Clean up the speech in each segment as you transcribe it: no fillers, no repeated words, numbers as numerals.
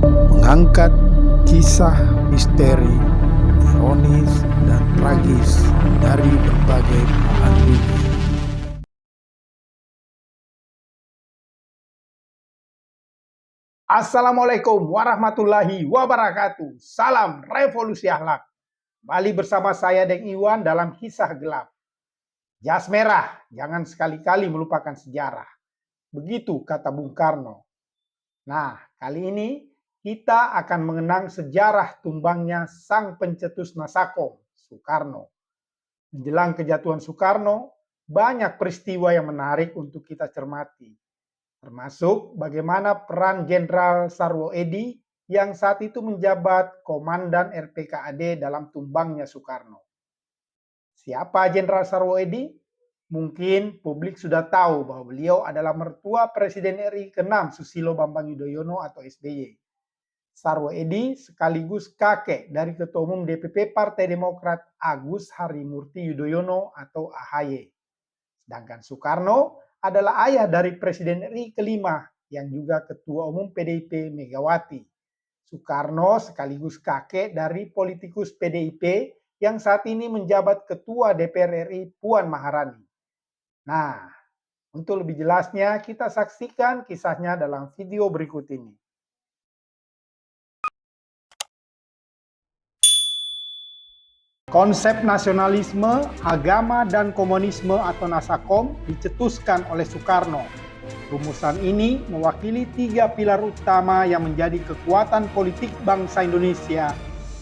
mengangkat kisah misteri, ironis, dan tragis dari berbagai belahan dunia. Assalamualaikum warahmatullahi wabarakatuh. Salam revolusi akhlak. Kembali bersama saya Deng Iwan dalam kisah gelap. Jas merah, jangan sekali-kali melupakan sejarah. Begitu kata Bung Karno. Nah, kali ini kita akan mengenang sejarah tumbangnya sang pencetus Nasakom, Soekarno. Menjelang kejatuhan Soekarno, banyak peristiwa yang menarik untuk kita cermati. Termasuk bagaimana peran Jenderal Sarwo Edi yang saat itu menjabat Komandan RPKAD dalam tumbangnya Soekarno. Siapa Jenderal Sarwo Edi? Mungkin publik sudah tahu bahwa beliau adalah mertua Presiden RI ke-6 Susilo Bambang Yudhoyono atau SBY. Sarwo Edi sekaligus kakek dari Ketua Umum DPP Partai Demokrat Agus Harimurti Yudhoyono atau AHY. Sedangkan Soekarno adalah ayah dari Presiden RI kelima yang juga Ketua Umum PDIP Megawati. Soekarno sekaligus kakek dari politikus PDIP yang saat ini menjabat Ketua DPR RI Puan Maharani. Nah, untuk lebih jelasnya kita saksikan kisahnya dalam video berikut ini. Konsep nasionalisme, agama, dan komunisme atau Nasakom dicetuskan oleh Soekarno. Rumusan ini mewakili 3 pilar utama yang menjadi kekuatan politik bangsa Indonesia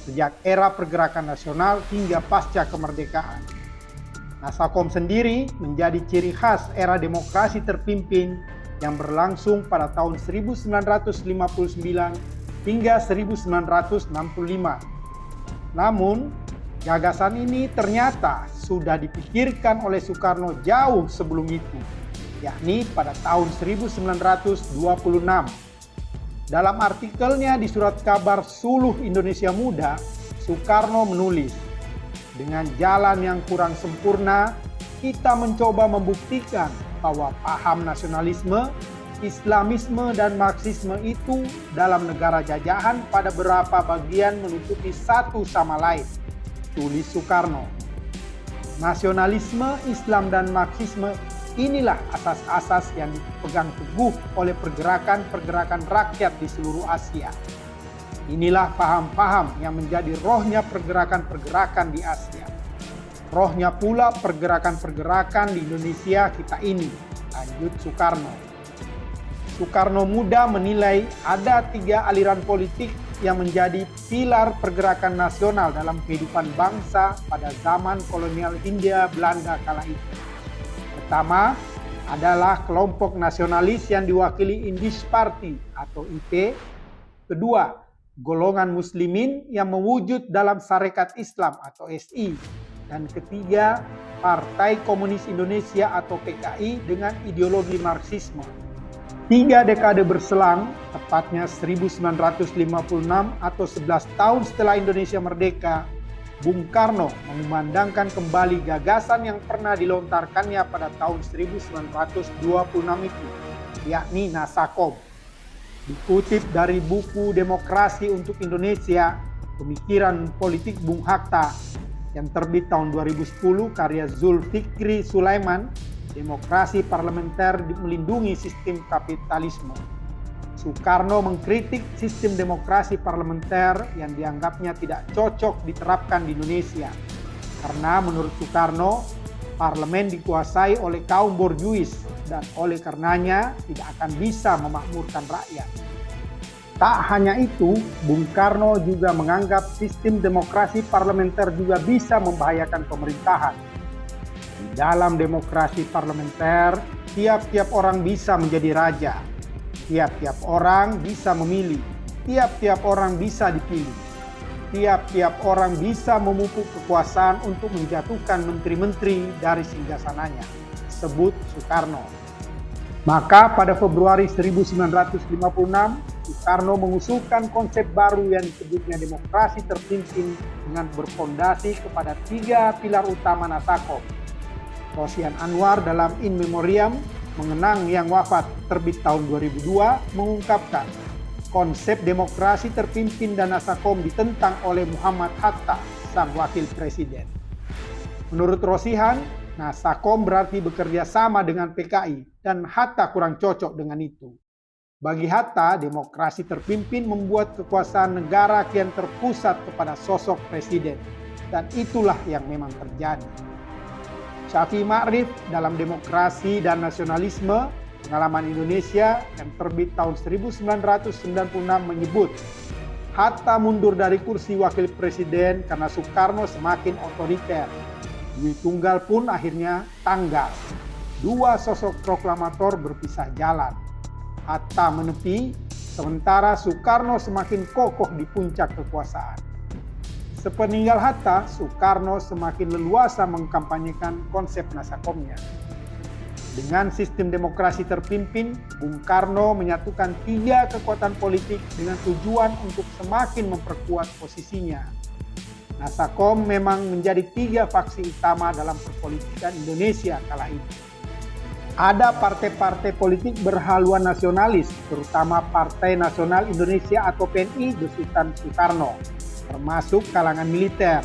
sejak era pergerakan nasional hingga pasca kemerdekaan. Nasakom sendiri menjadi ciri khas era demokrasi terpimpin yang berlangsung pada tahun 1959 hingga 1965. Namun, gagasan ini ternyata sudah dipikirkan oleh Soekarno jauh sebelum itu, yakni pada tahun 1926. Dalam artikelnya di surat kabar Suluh Indonesia Muda, Soekarno menulis, "Dengan jalan yang kurang sempurna, kita mencoba membuktikan bahwa paham nasionalisme, Islamisme, dan Marxisme itu dalam negara jajahan pada beberapa bagian menutupi satu sama lain," tulis Soekarno. Nasionalisme, Islam, dan Marxisme inilah asas-asas yang dipegang teguh oleh pergerakan-pergerakan rakyat di seluruh Asia. Inilah paham-paham yang menjadi rohnya pergerakan-pergerakan di Asia. Rohnya pula pergerakan-pergerakan di Indonesia kita ini, lanjut Soekarno. Soekarno muda menilai ada 3 aliran politik yang menjadi pilar pergerakan nasional dalam kehidupan bangsa pada zaman kolonial Hindia Belanda kala itu. Pertama adalah kelompok nasionalis yang diwakili Indische Party atau IP. Kedua, golongan muslimin yang mewujud dalam Sarekat Islam atau SI. Dan ketiga, Partai Komunis Indonesia atau PKI dengan ideologi Marxisme. 3 dekade berselang, tepatnya 1956 atau 11 tahun setelah Indonesia merdeka, Bung Karno mengumandangkan kembali gagasan yang pernah dilontarkannya pada tahun 1926 itu, yakni Nasakom. Dikutip dari buku Demokrasi untuk Indonesia, Pemikiran Politik Bung Hatta, yang terbit tahun 2010 karya Zulfikri Sulaiman, Demokrasi Parlementer melindungi sistem kapitalisme. Soekarno mengkritik sistem demokrasi parlementer yang dianggapnya tidak cocok diterapkan di Indonesia. Karena menurut Soekarno, parlemen dikuasai oleh kaum borjuis dan oleh karenanya tidak akan bisa memakmurkan rakyat. Tak hanya itu, Bung Karno juga menganggap sistem demokrasi parlementer juga bisa membahayakan pemerintahan. Di dalam demokrasi parlementer, tiap-tiap orang bisa menjadi raja. Tiap-tiap orang bisa memilih. Tiap-tiap orang bisa dipilih. Tiap-tiap orang bisa memupuk kekuasaan untuk menjatuhkan menteri-menteri dari singgasananya, sebut Soekarno. Maka pada Februari 1956, Soekarno mengusulkan konsep baru yang disebutnya demokrasi terpimpin dengan berfondasi kepada 3 pilar utama Nasakom. Rosian Anwar dalam In Memoriam mengenang yang wafat terbit tahun 2002 mengungkapkan, konsep demokrasi terpimpin dan Nasakom ditentang oleh Muhammad Hatta, sang wakil presiden. Menurut Rosihan, Nasakom berarti bekerja sama dengan PKI dan Hatta kurang cocok dengan itu. Bagi Hatta, demokrasi terpimpin membuat kekuasaan negara kian terpusat kepada sosok presiden, dan itulah yang memang terjadi. Syafi'i Ma'rif dalam Demokrasi dan Nasionalisme, Pengalaman Indonesia yang terbit tahun 1996 menyebut, Hatta mundur dari kursi wakil presiden karena Soekarno semakin otoriter. Dwi Tunggal pun akhirnya tanggal. Dua sosok proklamator berpisah jalan. Hatta menepi, sementara Soekarno semakin kokoh di puncak kekuasaan. Sepeninggal Hatta, Soekarno semakin leluasa mengkampanyekan konsep Nasakomnya. Dengan sistem demokrasi terpimpin, Bung Karno menyatukan tiga kekuatan politik dengan tujuan untuk semakin memperkuat posisinya. Nasakom memang menjadi tiga faksi utama dalam perpolitikan Indonesia kala itu. Ada partai-partai politik berhaluan nasionalis, terutama Partai Nasional Indonesia atau PNI besutan Soekarno, termasuk kalangan militer.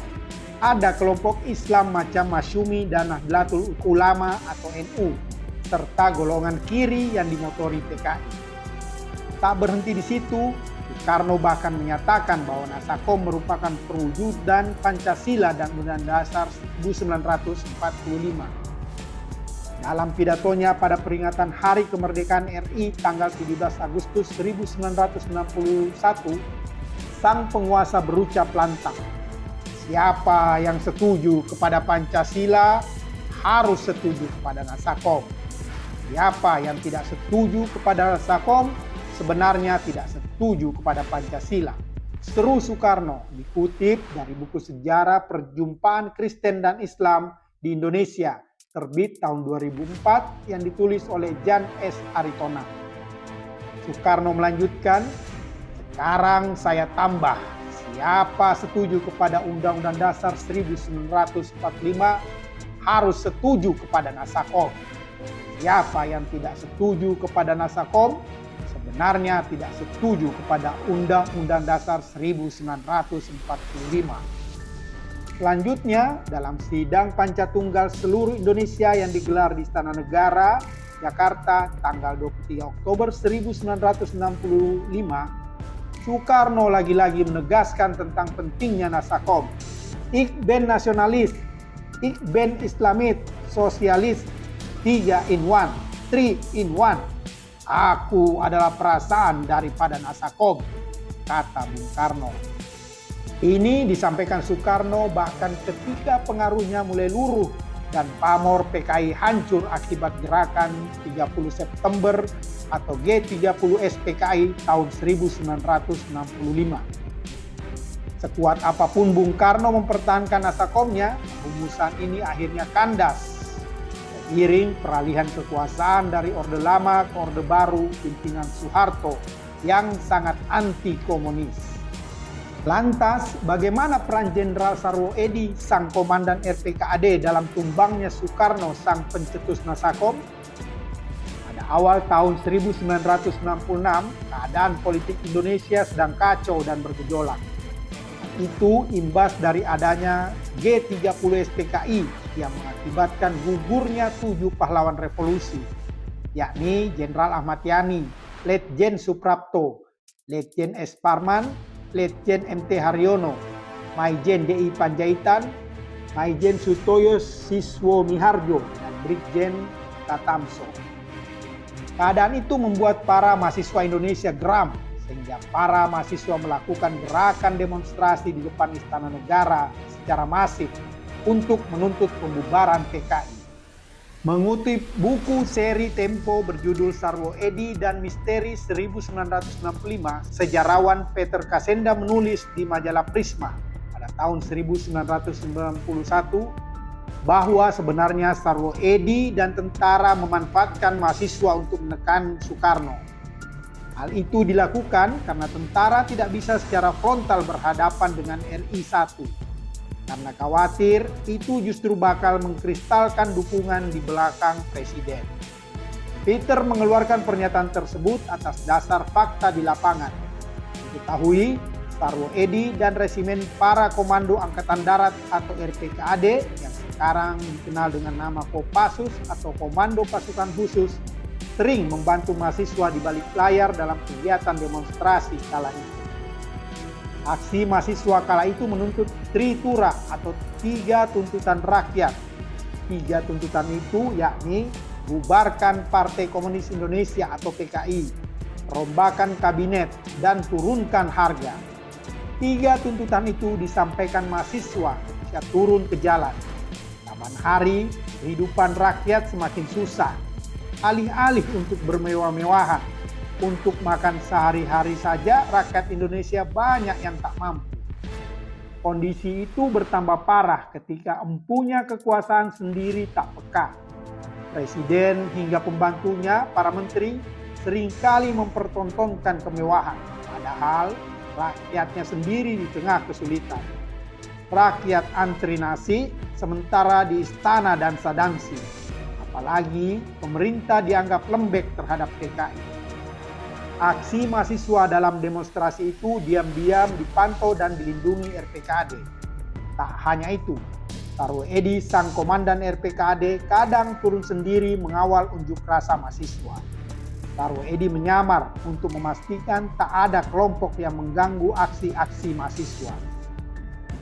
Ada kelompok Islam macam Masyumi dan Nahdlatul Ulama atau NU, serta golongan kiri yang dimotori PKI. Tak berhenti di situ, Soekarno bahkan menyatakan bahwa Nasakom merupakan perwujudan Pancasila dan Undang-Undang Dasar 1945. Dalam pidatonya pada peringatan Hari Kemerdekaan RI tanggal 17 Agustus 1961, sang penguasa berucap lantang, siapa yang setuju kepada Pancasila harus setuju kepada Nasakom. Siapa yang tidak setuju kepada Nasakom sebenarnya tidak setuju kepada Pancasila. Seru Soekarno dikutip dari buku sejarah Perjumpaan Kristen dan Islam di Indonesia terbit tahun 2004 yang ditulis oleh Jan S. Aritonang. Soekarno melanjutkan, sekarang saya tambah, siapa setuju kepada Undang-Undang Dasar 1945 harus setuju kepada Nasakom. Siapa yang tidak setuju kepada Nasakom sebenarnya tidak setuju kepada Undang-Undang Dasar 1945. Selanjutnya, dalam sidang Pancatunggal seluruh Indonesia yang digelar di Istana Negara, Jakarta, tanggal 23 Oktober 1965, Soekarno lagi-lagi menegaskan tentang pentingnya Nasakom. Ik ben nasionalis, ik ben Islamit, sosialis, 3 in 1, 3 in 1. Aku adalah perasaan daripada Nasakom, kata Bung Karno. Ini disampaikan Soekarno bahkan ketika pengaruhnya mulai luruh dan pamor PKI hancur akibat gerakan 30 September atau G30S PKI tahun 1965. Sekuat apapun Bung Karno mempertahankan Nasakomnya, rumusan ini akhirnya kandas. Seiring peralihan kekuasaan dari Orde Lama ke Orde Baru pimpinan Soeharto yang sangat anti komunis. Lantas, bagaimana peran Jenderal Sarwo Edi, sang komandan RPKAD dalam tumbangnya Soekarno, sang pencetus Nasakom? Pada awal tahun 1966, keadaan politik Indonesia sedang kacau dan bergejolak. Itu imbas dari adanya G30 SPKI yang mengakibatkan gugurnya 7 pahlawan revolusi, yakni Jenderal Ahmad Yani, Letjen Suprapto, Letjen S. Parman, Letjen MT Haryono, Maijen DI Panjaitan, Maijen Sutoyo Siswo Miharjo, dan Brigjen Tatamso. Keadaan itu membuat para mahasiswa Indonesia geram, sehingga para mahasiswa melakukan gerakan demonstrasi di depan Istana Negara secara masif untuk menuntut pembubaran PKI. Mengutip buku seri Tempo berjudul Sarwo Edi dan Misteri 1965, sejarawan Peter Kasenda menulis di majalah Prisma pada tahun 1991 bahwa sebenarnya Sarwo Edi dan tentara memanfaatkan mahasiswa untuk menekan Soekarno. Hal itu dilakukan karena tentara tidak bisa secara frontal berhadapan dengan RI 1. Karena khawatir itu justru bakal mengkristalkan dukungan di belakang presiden. Peter mengeluarkan pernyataan tersebut atas dasar fakta di lapangan. Diketahui, Sarwo Edi dan Resimen Para Komando Angkatan Darat atau RPKAD yang sekarang dikenal dengan nama Kopassus atau Komando Pasukan Khusus sering membantu mahasiswa di balik layar dalam kegiatan demonstrasi kala itu. Aksi mahasiswa kala itu menuntut tritura atau 3 tuntutan rakyat. 3 tuntutan itu yakni bubarkan Partai Komunis Indonesia atau PKI, rombakan kabinet, dan turunkan harga. 3 tuntutan itu disampaikan mahasiswa ketika turun ke jalan. Taman hari, kehidupan rakyat semakin susah. Alih-alih untuk bermewah-mewahan, untuk makan sehari-hari saja rakyat Indonesia banyak yang tak mampu. Kondisi itu bertambah parah ketika empunya kekuasaan sendiri tak peka. Presiden hingga pembantunya, para menteri, seringkali mempertontonkan kemewahan, padahal rakyatnya sendiri di tengah kesulitan. Rakyat antri nasi, sementara di istana dansa-dansi. Apalagi pemerintah dianggap lembek terhadap PKI. Aksi mahasiswa dalam demonstrasi itu diam-diam dipantau dan dilindungi RPKAD. Tak hanya itu, Sarwo Edi, sang komandan RPKAD, kadang turun sendiri mengawal unjuk rasa mahasiswa. Sarwo Edi menyamar untuk memastikan tak ada kelompok yang mengganggu aksi-aksi mahasiswa.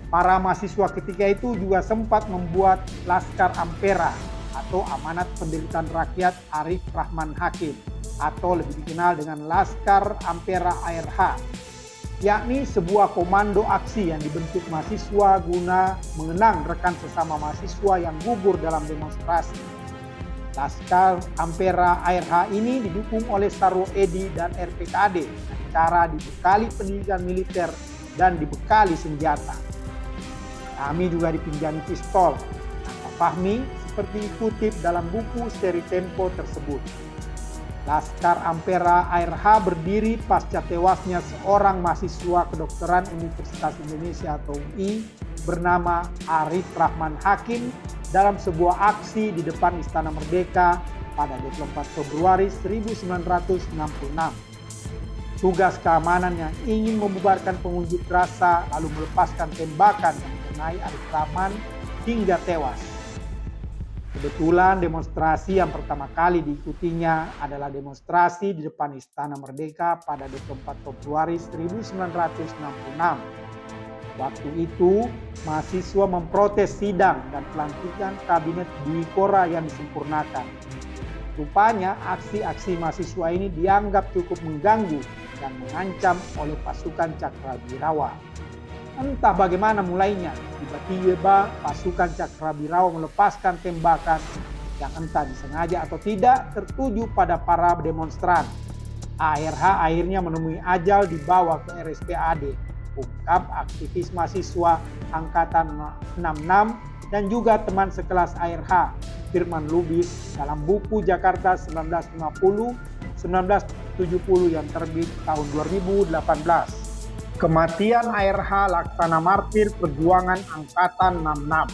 Para mahasiswa ketika itu juga sempat membuat Laskar Ampera atau Amanat Penderitaan Rakyat Arif Rahman Hakim atau lebih dikenal dengan Laskar Ampera ARH, yakni sebuah komando aksi yang dibentuk mahasiswa guna mengenang rekan sesama mahasiswa yang gugur dalam demonstrasi. Laskar Ampera ARH ini didukung oleh Sarwo Edi dan RPKAD dengan cara dibekali pendidikan militer dan dibekali senjata. Kami juga dipinjami pistol, kata Fahmi seperti dikutip dalam buku seri Tempo tersebut. Laskar Ampera ARH berdiri pasca tewasnya seorang mahasiswa kedokteran Universitas Indonesia atau UI bernama Arif Rahman Hakim dalam sebuah aksi di depan Istana Merdeka pada 24 Februari 1966. Tugas keamanan yang ingin membubarkan pengunjuk rasa lalu melepaskan tembakan yang mengenai Arif Rahman hingga tewas. Kebetulan demonstrasi yang pertama kali diikutinya adalah demonstrasi di depan Istana Merdeka pada 24 Februari 1966. Waktu itu, mahasiswa memprotes sidang dan pelantikan kabinet Dwi Kora yang disempurnakan. Rupanya aksi-aksi mahasiswa ini dianggap cukup mengganggu dan mengancam oleh pasukan Cakrawirawa. Entah bagaimana mulainya, tiba-tiba pasukan Cakrawirawa melepaskan tembakan yang entah disengaja atau tidak tertuju pada para demonstran. ARH akhirnya menemui ajal dibawa ke RSPAD, ungkap aktivis mahasiswa Angkatan 66 dan juga teman sekelas ARH, Firman Lubis, dalam buku Jakarta 1950-1970 yang terbit tahun 2018. Kematian ARH laksana martir perjuangan Angkatan 66.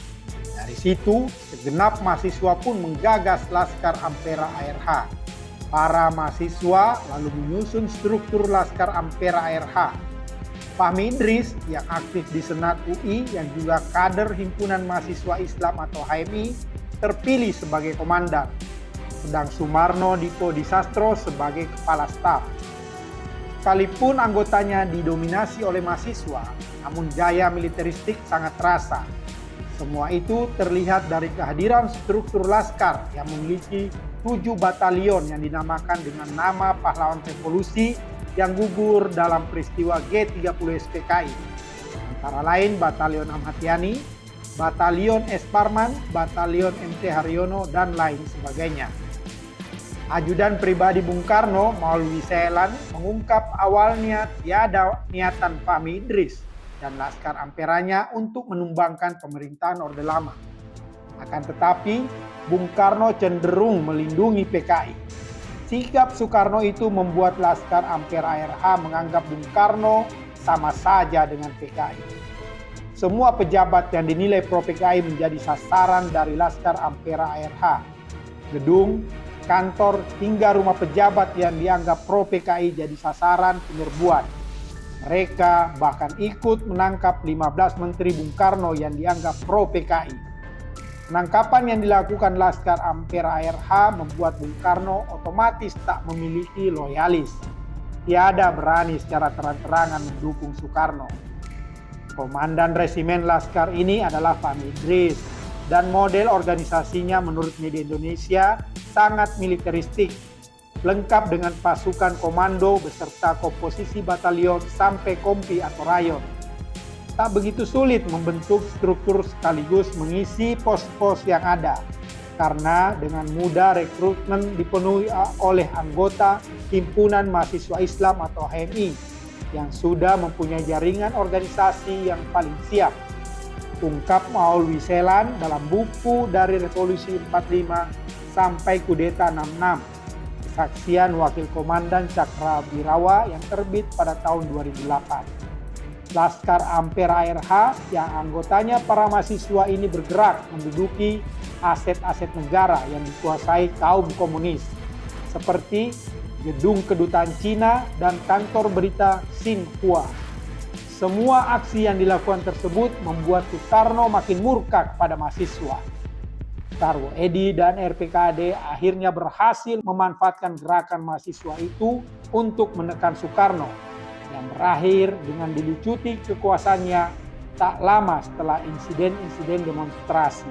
Dari situ, segenap mahasiswa pun menggagas Laskar Ampera ARH. Para mahasiswa lalu menyusun struktur Laskar Ampera ARH. Fahmi Idris yang aktif di Senat UI yang juga kader Himpunan Mahasiswa Islam atau HMI terpilih sebagai komandan. Sedang Sumarno Dito Disastro sebagai kepala staf. Sekalipun anggotanya didominasi oleh mahasiswa, namun gaya militeristik sangat terasa. Semua itu terlihat dari kehadiran struktur Laskar yang memiliki 7 batalion yang dinamakan dengan nama pahlawan revolusi yang gugur dalam peristiwa G30 SPKI. Antara lain Batalion Ahmad Yani, Batalion S. Parman, Batalion MT Haryono, dan lain sebagainya. Ajudan pribadi Bung Karno, Maulwi Seelan, mengungkap awalnya tiada niatan Fahmi Idris dan Laskar Amperanya untuk menumbangkan pemerintahan Orde Lama. Akan tetapi, Bung Karno cenderung melindungi PKI. Sikap Soekarno itu membuat Laskar Ampera ARH menganggap Bung Karno sama saja dengan PKI. Semua pejabat yang dinilai pro PKI menjadi sasaran dari Laskar Ampera ARH. Gedung, kantor, hingga rumah pejabat yang dianggap pro PKI jadi sasaran penyerbuan. Mereka bahkan ikut menangkap 15 menteri Bung Karno yang dianggap pro PKI. Penangkapan yang dilakukan Laskar Ampera ARH membuat Bung Karno otomatis tak memiliki loyalis. Tiada berani secara terang-terangan mendukung Soekarno. Komandan resimen Laskar ini adalah Fahmi Idris, dan model organisasinya menurut media Indonesia sangat militeristik, lengkap dengan pasukan komando beserta komposisi batalion sampai kompi atau rayon. Tak begitu sulit membentuk struktur sekaligus mengisi pos-pos yang ada, karena dengan mudah rekrutmen dipenuhi oleh anggota Himpunan Mahasiswa Islam atau HMI yang sudah mempunyai jaringan organisasi yang paling siap. Ungkap Maulwi Selan dalam buku Dari Revolusi 45 sampai Kudeta 66. Kesaksian Wakil Komandan Cakrawirawa yang terbit pada tahun 2008. Laskar Ampera ARH yang anggotanya para mahasiswa ini bergerak menduduki aset-aset negara yang dikuasai kaum komunis, seperti gedung kedutaan Cina dan kantor berita Xinhua. Semua aksi yang dilakukan tersebut membuat Soekarno makin murka kepada mahasiswa. Tarwo Edi dan RPKAD akhirnya berhasil memanfaatkan gerakan mahasiswa itu untuk menekan Soekarno, yang berakhir dengan dilucuti kekuasaannya tak lama setelah insiden-insiden demonstrasi.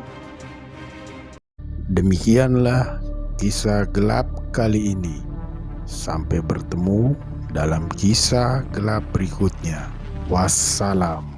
Demikianlah kisah gelap kali ini. Sampai bertemu dalam kisah gelap berikutnya. Wassalam.